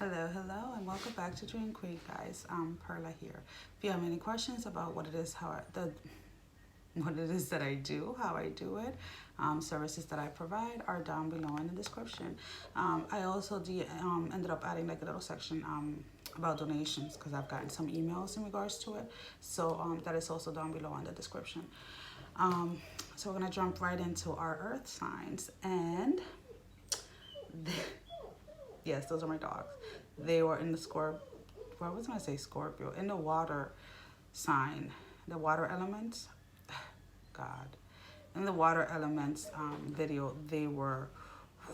Hello, hello, and welcome back to Dream Queen, guys. Perla here. If you have any questions about what it is, what it is that I do, how I do it, services that I provide are down below in the description. I also ended up adding like a little section about donations because I've gotten some emails in regards to it. So that is also down below in the description. So we're gonna jump right into our Earth signs, and yes, those are my dogs. They were in the I was gonna say Scorpio, in the water sign, the water elements. God, in the water elements video, they were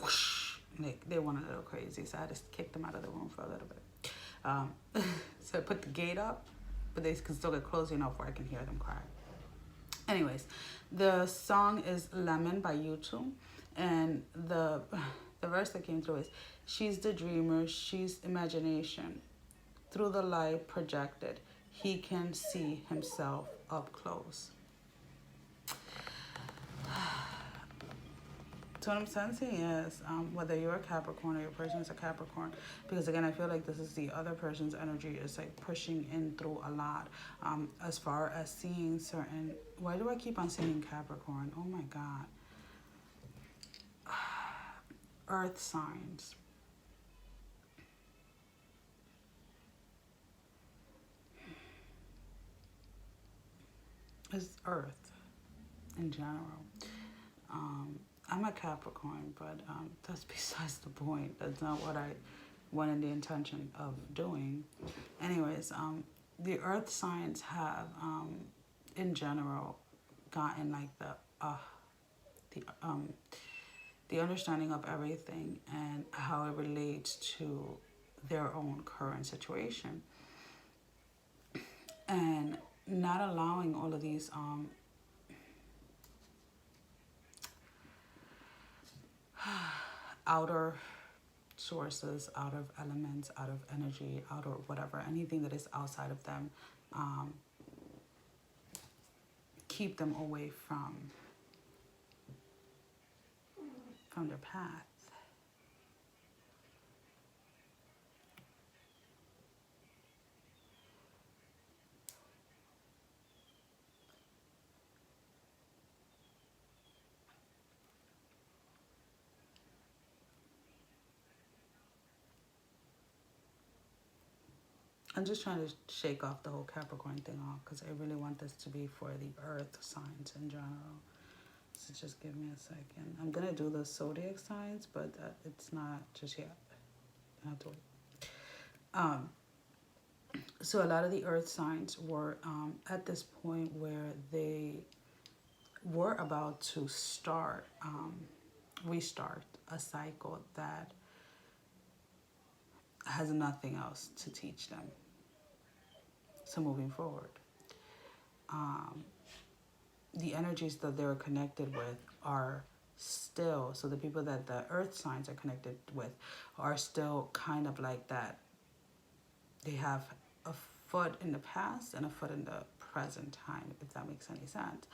whoosh, they went a little crazy, so I had to kick them out of the room for a little bit. So I put the gate up, but they can still get close enough where I can hear them cry. Anyways, the song is Lemon by U2, and the verse that came through is, she's the dreamer, she's imagination. Through the light projected, he can see himself up close. So what I'm sensing is whether you're a Capricorn or your person is a Capricorn, because again, I feel like this is the other person's energy is like pushing in through a lot as far as seeing certain, why do I keep on saying Capricorn? Oh my God. Earth signs. It's Earth in general. I'm a Capricorn, but that's besides the point. That's not what I wanted the intention of doing. Anyways, the Earth signs have, in general, gotten like the understanding of everything and how it relates to their own current situation, and not allowing all of these outer sources, out of elements, out of energy, out of whatever, anything that is outside of them, keep them away from their path. I'm just trying to shake off the whole Capricorn thing off because I really want this to be for the Earth signs in general. So just give me a second. I'm going to do the zodiac signs, but it's not just yet. I have to wait. So a lot of the Earth signs were at this point where they were about to restart a cycle that has nothing else to teach them. So moving forward, the energies that they're connected with are still, so the people that the Earth signs are connected with are still kind of like that. They have a foot in the past and a foot in the present time, if that makes any sense,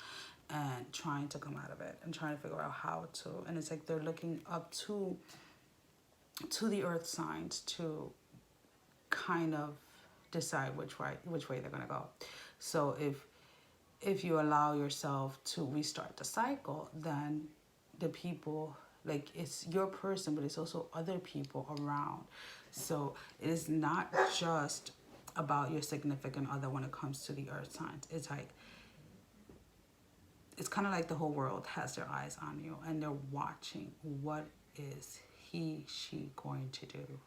and trying to come out of it and trying to figure out how to. And it's like they're looking up to the Earth signs to kind of decide which way they're gonna go. So if you allow yourself to restart the cycle, then the people, like, it's your person, but it's also other people around. So it is not just about your significant other when it comes to the Earth signs. It's like, it's kind of like the whole world has their eyes on you and they're watching what is she going to do,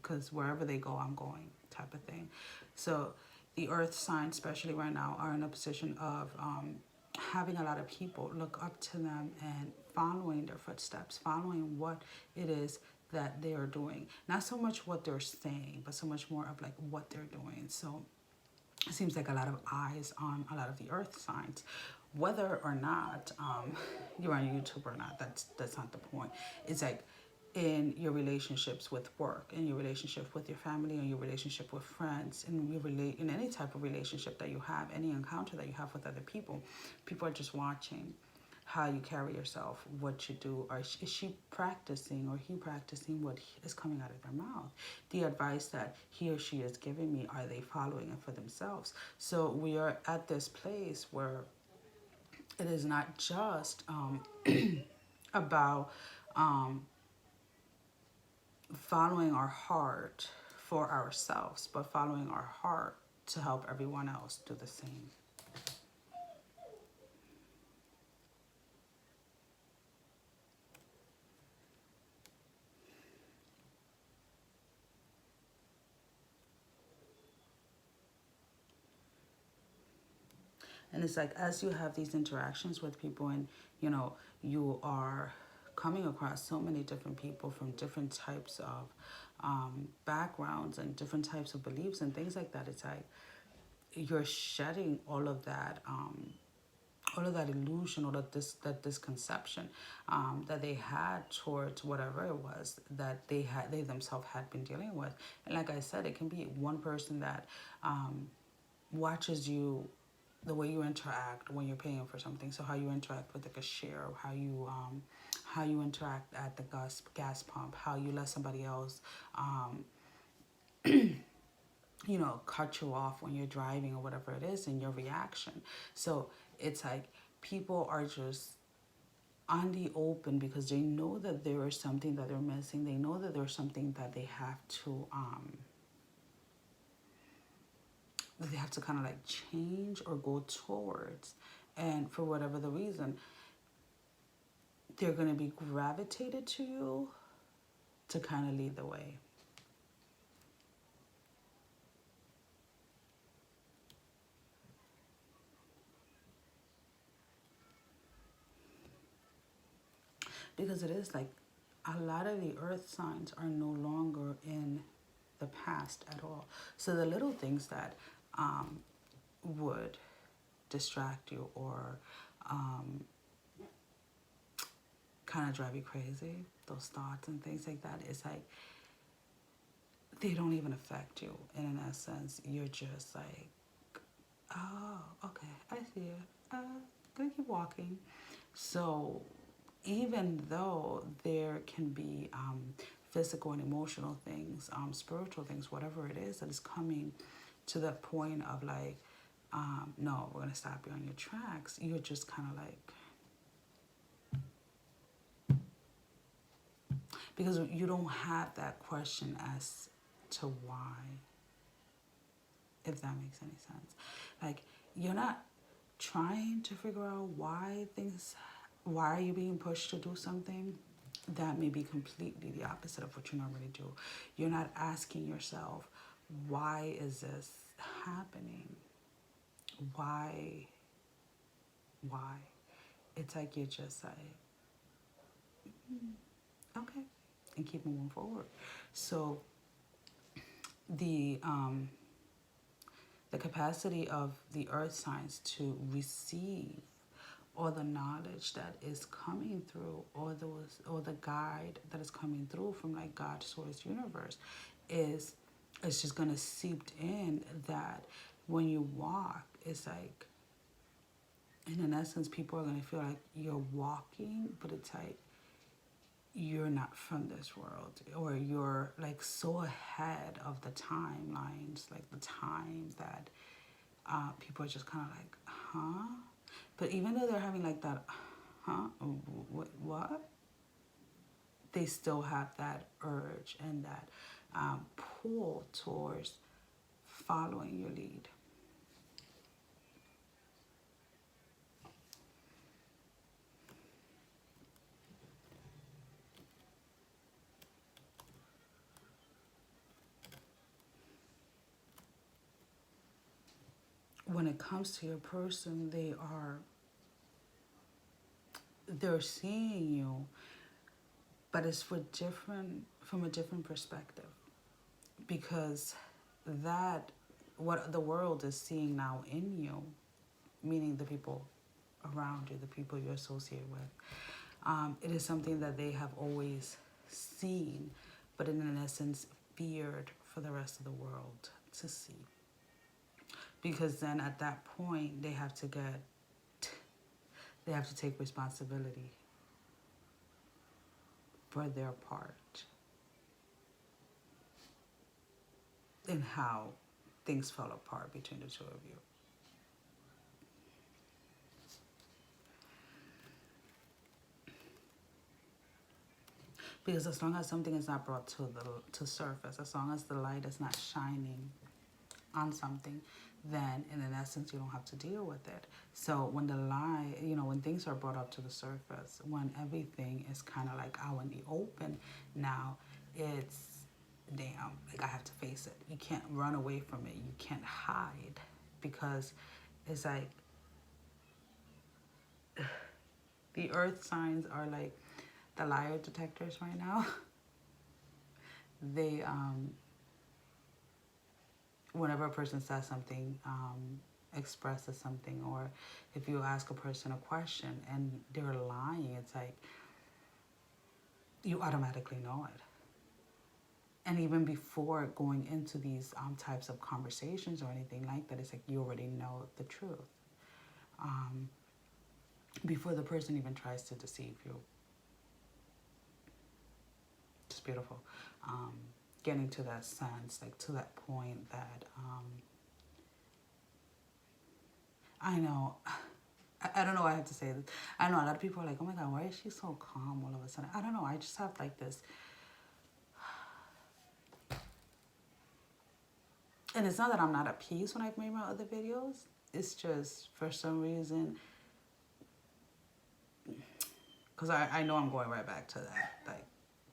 because wherever they go, I'm going, type of thing. So the Earth signs, especially right now, are in a position of having a lot of people look up to them and following their footsteps, following what it is that they are doing. Not so much what they're saying, but so much more of like what they're doing. So it seems like a lot of eyes on a lot of the Earth signs. Whether or not you're on YouTube or not, that's not the point. It's like in your relationships with work, in your relationship with your family, in your relationship with friends, in any type of relationship that you have, any encounter that you have with other people, people are just watching. how you carry yourself, what you do. Is she practicing or he practicing what is coming out of their mouth? The advice that he or she is giving me, are they following it for themselves? So we are at this place where it is not just about following our heart for ourselves, but following our heart to help everyone else do the same. And it's like, as you have these interactions with people, and you know, you are coming across so many different people from different types of backgrounds and different types of beliefs and things like that. It's like you're shedding all of that illusion, all of this conception that they had towards whatever it was that they themselves had been dealing with. And like I said, it can be one person that watches you, the way you interact when you're paying for something. So how you interact with the cashier, how you interact at the gas pump, how you let somebody else you know, cut you off when you're driving or whatever it is, and your reaction. So it's like people are just on the open because they know that there is something that they're missing. They know that there's something that they have to kind of like change or go towards. And for whatever the reason, they're going to be gravitated to you to kind of lead the way. Because it is like a lot of the earth signs are no longer in the past at all. So the little things that would distract you or kind of drive you crazy, those thoughts and things like that, it's like they don't even affect you. And in essence, you're just like, oh, okay, I see it. Gonna keep walking. So even though there can be physical and emotional things, spiritual things, whatever it is that is coming to that point of like, no, we're gonna stop you on your tracks, you're just kind of like, because you don't have that question as to why, if that makes any sense. Like, you're not trying to figure out why are you being pushed to do something. That may be completely the opposite of what you normally do. You're not asking yourself, why is this happening? Why? It's like you're just like, okay, and keep moving forward. So the capacity of the earth signs to receive all the knowledge that is coming through, or the guide that is coming through from like God, source, universe, it's just gonna seep in, that when you walk, it's like, and in essence, people are gonna feel like you're walking, but it's like you're not from this world, or you're like so ahead of the timelines, like the time that people are just kind of like, huh? But even though they're having like that, huh? What? They still have that urge and that pull towards following your lead. When it comes to your person, they're seeing you, but it's from a different perspective, because that, what the world is seeing now in you, meaning the people around you, the people you associate with, it is something that they have always seen, but in essence feared for the rest of the world to see. Because then at that point they have to get They have to take responsibility for their part in how things fell apart between the two of you. Because as long as something is not brought to surface, as long as the light is not shining on something, then in essence you don't have to deal with it. So when the lie, you know, when things are brought up to the surface, when everything is kind of like out in the open, now it's damn, like I have to face it. You can't run away from it. You can't hide, because it's like the earth signs are like the liar detectors right now. They whenever a person says something, expresses something, or if you ask a person a question and they're lying, it's like you automatically know it. And even before going into these types of conversations or anything like that, it's like you already know the truth. Before the person even tries to deceive you. It's beautiful. Getting to that sense, like to that point that I know, I don't know why I have to say this. I know a lot of people are like, oh my God, why is she so calm all of a sudden? I don't know. I just have like this. And it's not that I'm not at peace when I've made my other videos. It's just for some reason, because I know I'm going right back to that. Like,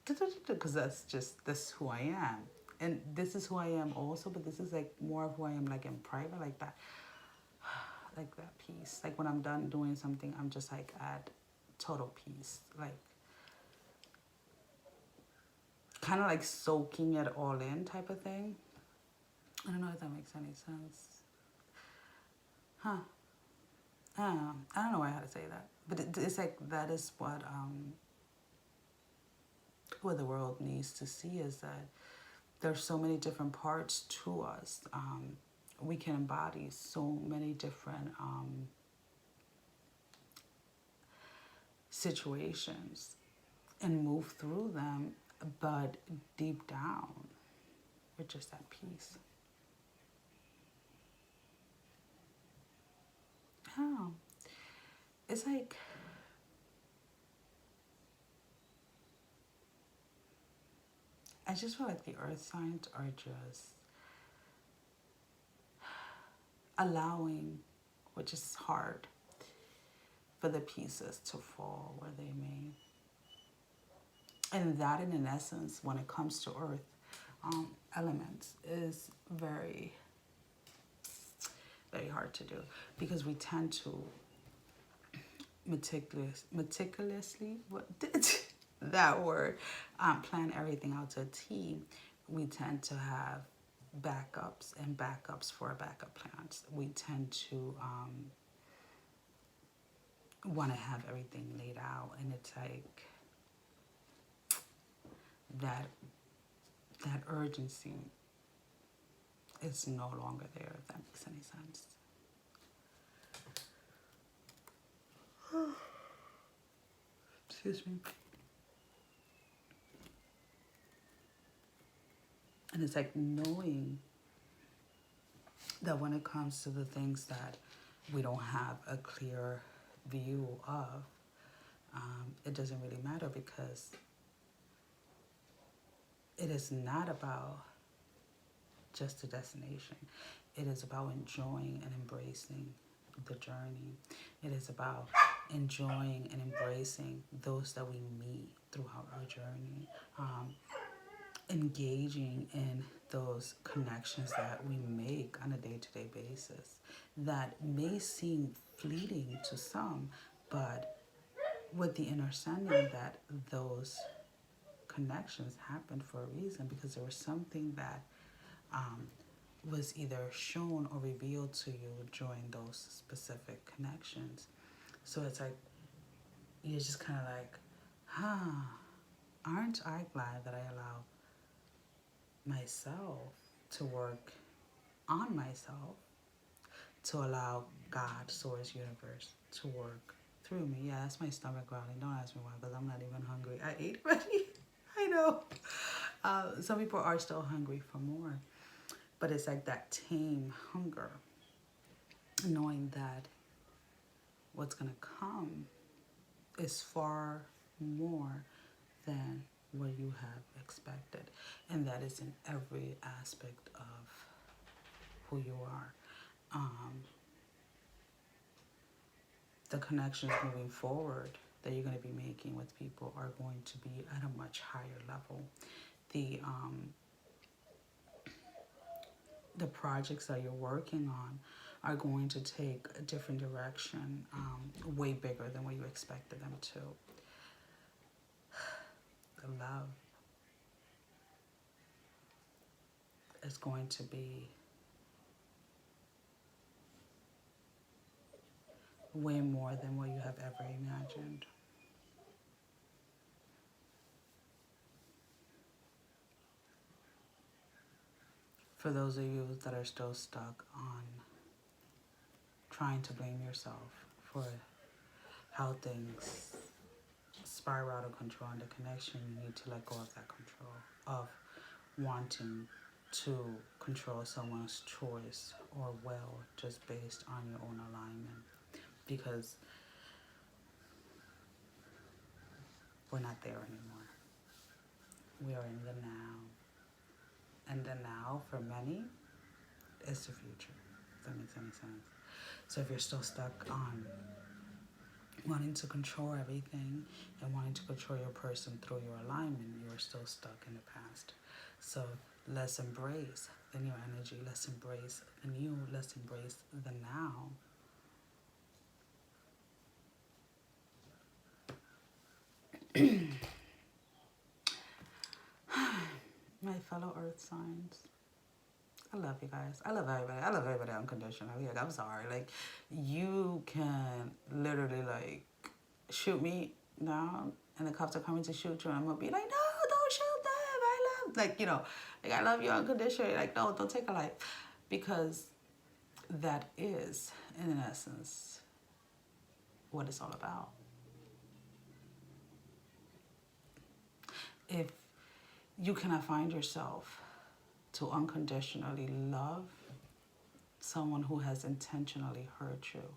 because this is who I am. And this is who I am also, but this is like more of who I am like in private, like that. Like that peace. Like when I'm done doing something, I'm just like at total peace. Like kind of like soaking it all in type of thing. I don't know if that makes any sense. Huh. I don't know why I had to say that. But it's like that is what the world needs to see, is that there's so many different parts to us. We can embody so many different situations and move through them, but deep down, we're just at peace. Oh, it's like I just feel like the earth signs are just allowing, which is hard, for the pieces to fall where they may. And that, in an essence, when it comes to earth elements, is very, very hard to do, because we tend to meticulously, what that word, plan everything out to a T. We tend to have backups and backups for backup plans. We tend to want to have everything laid out, and it's like that urgency is no longer there, if that makes any sense. Excuse me. And it's like knowing that when it comes to the things that we don't have a clear view of, it doesn't really matter, because it is not about just the destination. It is about enjoying and embracing the journey. It is about enjoying and embracing those that we meet throughout our journey. Engaging in those connections that we make on a day-to-day basis that may seem fleeting to some, but with the understanding that those connections happened for a reason, because there was something that was either shown or revealed to you during those specific connections. So it's like, you're just kind of like, aren't I glad that I allow myself to work on myself, to allow God, Source, Universe to work Screw me. Yeah, that's my stomach growling. Don't ask me why, because I'm not even hungry. I ate already. I know. Some people are still hungry for more. But it's like that tame hunger. Knowing that what's going to come is far more than what you have expected. And that is in every aspect of who you are. The connections moving forward that you're going to be making with people are going to be at a much higher level. The projects that you're working on are going to take a different direction, way bigger than what you expected them to. The love is going to be way more than what you have ever imagined. For those of you that are still stuck on trying to blame yourself for how things spiral out of control in the connection, you need to let go of that control, of wanting to control someone's choice or will just based on your own alignment. Because we're not there anymore. We are in the now. And the now, for many, is the future. If that makes any sense. So if you're still stuck on wanting to control everything and wanting to control your person through your alignment, you're still stuck in the past. So let's embrace the new energy. Let's embrace the new. Let's embrace the now. My fellow earth signs, I love you guys. I love everybody. I love everybody unconditionally. Like, I'm sorry. Like, you can literally, like, shoot me down and the cops are coming to shoot you and I'm going to be like, no, don't shoot them. I love, like, you know, like, I love you unconditionally. Like, no, don't take a life. Because that is, in essence, what it's all about. If you cannot find yourself to unconditionally love someone who has intentionally hurt you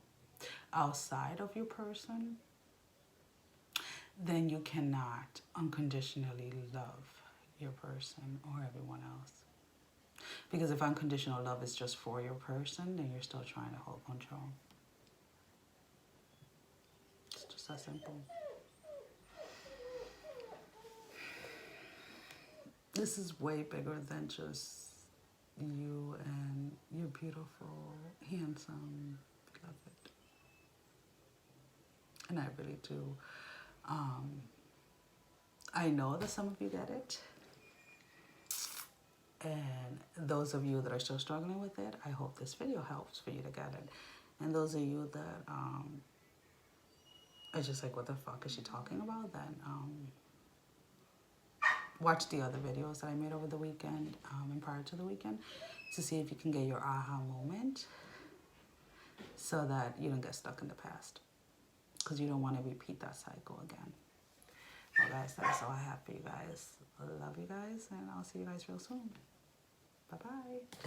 outside of your person, then you cannot unconditionally love your person or everyone else. Because if unconditional love is just for your person, then you're still trying to hold control. It's just that simple. This is way bigger than just you and your beautiful, handsome, beloved. And I really do. I know that some of you get it. And those of you that are still struggling with it, I hope this video helps for you to get it. And those of you that are just like, what the fuck is she talking about? Then watch the other videos that I made over the weekend and prior to the weekend to see if you can get your aha moment so that you don't get stuck in the past. Because you don't want to repeat that cycle again. Well, guys, that's all I have for you guys. I love you guys, and I'll see you guys real soon. Bye-bye.